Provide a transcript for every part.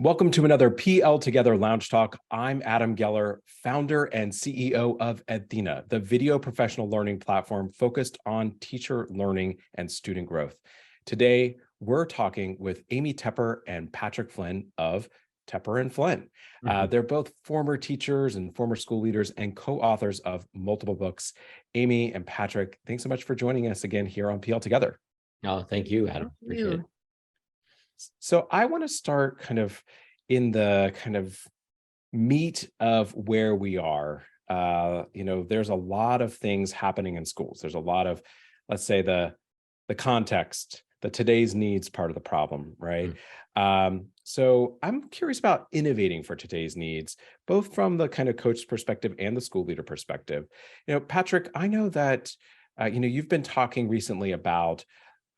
Welcome to another PL Together Lounge Talk. I'm Adam Geller, founder and CEO of Edthena, the video professional learning platform focused on teacher learning and student growth. Today, we're talking with Amy Tepper and Patrick Flynn of Tepper and Flynn. They're both former teachers and former school leaders and co-authors of multiple books. Amy and Patrick, thanks so much for joining us again here on PL Together. Oh, thank you, Adam. Thank Appreciate you. it. So I want to start kind of in the kind of meat of where we are. There's a lot of things happening in schools. There's a lot of, let's say, the context, the today's needs part of the problem, right? So I'm curious about innovating for today's needs, both from the kind of coach perspective and the school leader perspective. Patrick, I know that you've been talking recently about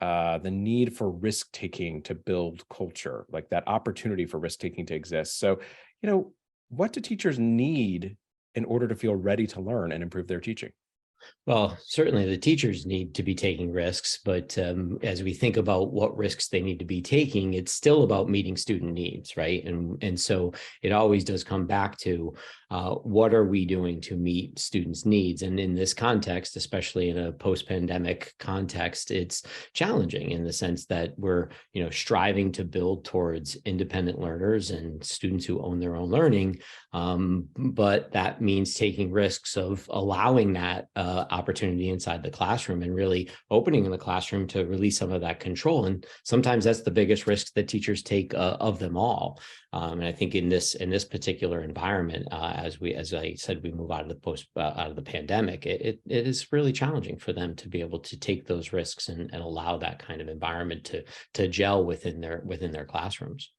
the need for risk-taking to build culture, like that opportunity for risk-taking to exist. So, what do teachers need in order to feel ready to learn and improve their teaching? Well, certainly the teachers need to be taking risks, but as we think about what risks they need to be taking, it's still about meeting student needs, right? And so it always does come back to what are we doing to meet students' needs? And in this context, especially in a post-pandemic context, it's challenging in the sense that we're, striving to build towards independent learners and students who own their own learning. But that means taking risks of allowing that opportunity inside the classroom and really opening in the classroom to release some of that control. And sometimes that's the biggest risk that teachers take of them all. And I think in this particular environment, as I said, we move out of the pandemic, it is really challenging for them to be able to take those risks and allow that kind of environment to gel within their classrooms.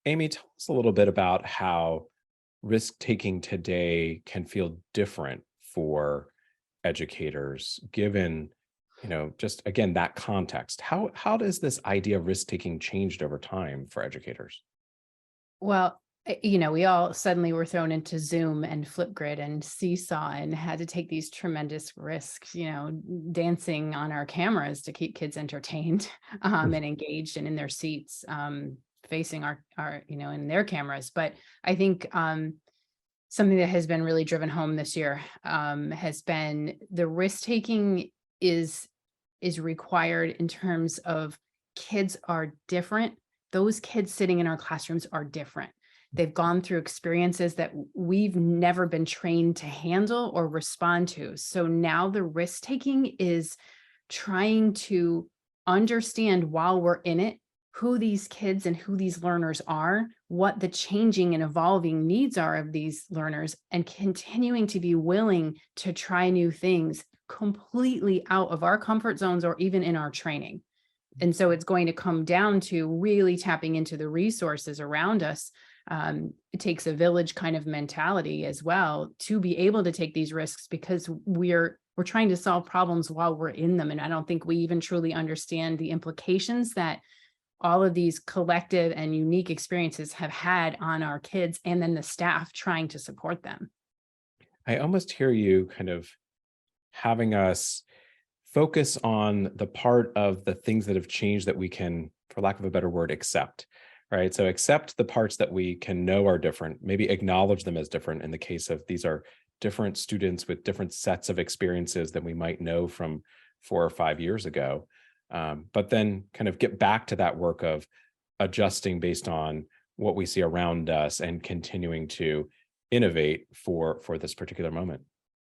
Amy, tell us a little bit about how risk-taking today can feel different for educators, given, just again, that context. How does this idea of risk-taking changed over time for educators? Well, we all suddenly were thrown into Zoom and Flipgrid and Seesaw and had to take these tremendous risks, dancing on our cameras to keep kids entertained and engaged and in their seats, facing our in their cameras. But I think something that has been really driven home this year has been the risk taking is required in terms of kids are different. Those kids sitting in our classrooms are different. They've gone through experiences that we've never been trained to handle or respond to. So now the risk taking is trying to understand while we're in it who these kids and who these learners are, what the changing and evolving needs are of these learners, and continuing to be willing to try new things completely out of our comfort zones or even in our training. And so it's going to come down to really tapping into the resources around us. It takes a village kind of mentality as well to be able to take these risks, because we're trying to solve problems while we're in them. And I don't think we even truly understand the implications that all of these collective and unique experiences have had on our kids and then the staff trying to support them. I almost hear you kind of having us focus on the part of the things that have changed that we can, for lack of a better word, accept, right? So accept the parts that we can know are different, maybe acknowledge them as different in the case of these are different students with different sets of experiences than we might know from 4 or 5 years ago. But then kind of get back to that work of adjusting based on what we see around us and continuing to innovate for this particular moment.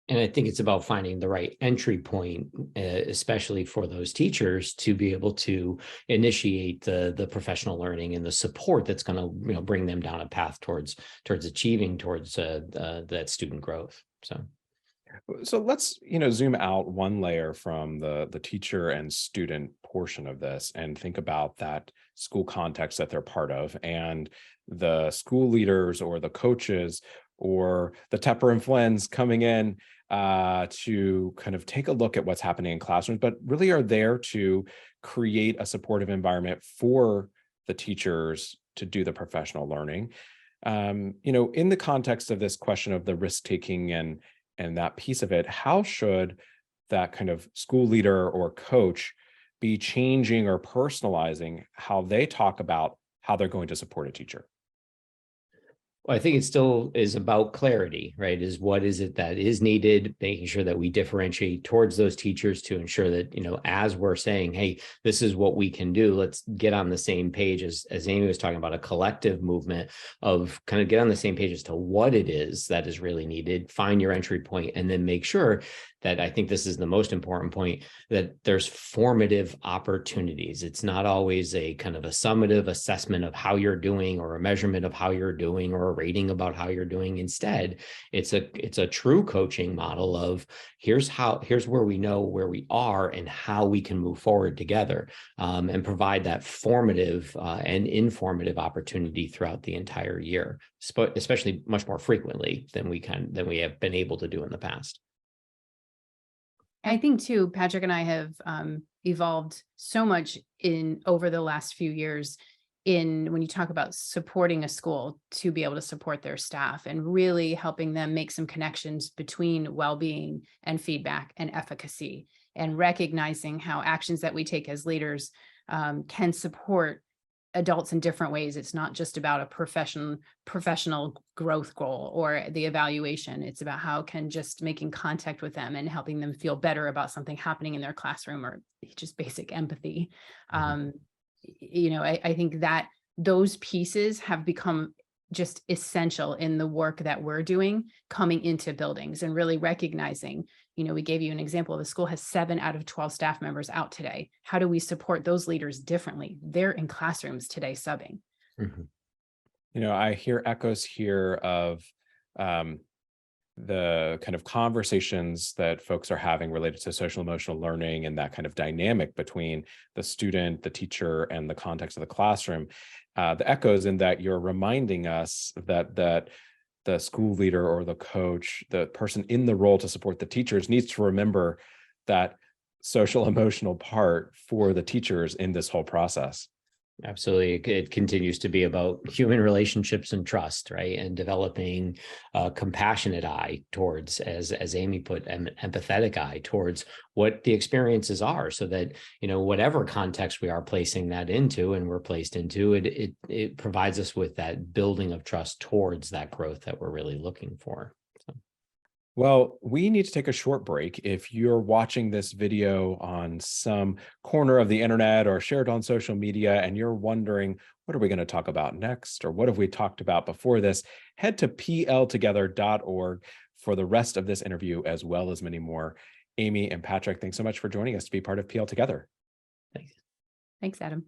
And I think it's about finding the right entry point, especially for those teachers to be able to initiate the professional learning and the support that's going to bring them down a path towards achieving towards that student growth. So let's zoom out one layer from the teacher and student portion of this and think about that school context that they're part of, and the school leaders or the coaches or the Tepper and Flynn's coming in to kind of take a look at what's happening in classrooms, but really are there to create a supportive environment for the teachers to do the professional learning. In the context of this question of the risk-taking and that piece of it, how should that kind of school leader or coach be changing or personalizing how they talk about how they're going to support a teacher? Well, I think it still is about clarity, right? Is what is it that is needed, making sure that we differentiate towards those teachers to ensure that, as we're saying, hey, this is what we can do, let's get on the same page as Amy was talking about, a collective movement of kind of get on the same page as to what it is that is really needed, find your entry point, and then make sure that, I think this is the most important point, that there's formative opportunities. It's not always a kind of a summative assessment of how you're doing or a measurement of how you're doing or a rating about how you're doing. Instead, it's a true coaching model of here's where we know where we are and how we can move forward together, and provide that formative and informative opportunity throughout the entire year, especially much more frequently than we have been able to do in the past. I think too, Patrick and I have evolved so much over the last few years when you talk about supporting a school to be able to support their staff and really helping them make some connections between well-being and feedback and efficacy, and recognizing how actions that we take as leaders can support adults in different ways. It's not just about a professional growth goal or the evaluation. It's about how can just making contact with them and helping them feel better about something happening in their classroom, or just basic empathy. I think that those pieces have become just essential in the work that we're doing coming into buildings, and really recognizing, we gave you an example. The school has 7 out of 12 staff members out today. How do we support those leaders differently? They're in classrooms today subbing. Mm-hmm. I hear echoes here of the kind of conversations that folks are having related to social emotional learning, and that kind of dynamic between the student, the teacher, and the context of the classroom. The echoes in that you're reminding us that the school leader or the coach, the person in the role to support the teachers, needs to remember that social emotional part for the teachers in this whole process. Absolutely. It continues to be about human relationships and trust, right? And developing a compassionate eye towards, as Amy put, an empathetic eye towards what the experiences are, so that, whatever context we are placing that into and we're placed into, it provides us with that building of trust towards that growth that we're really looking for. Well, we need to take a short break. If you're watching this video on some corner of the internet or shared on social media, and you're wondering, what are we going to talk about next? Or what have we talked about before this? Head to pltogether.org for the rest of this interview, as well as many more. Amy and Patrick, thanks so much for joining us to be part of PL Together. Thanks. Thanks, Adam.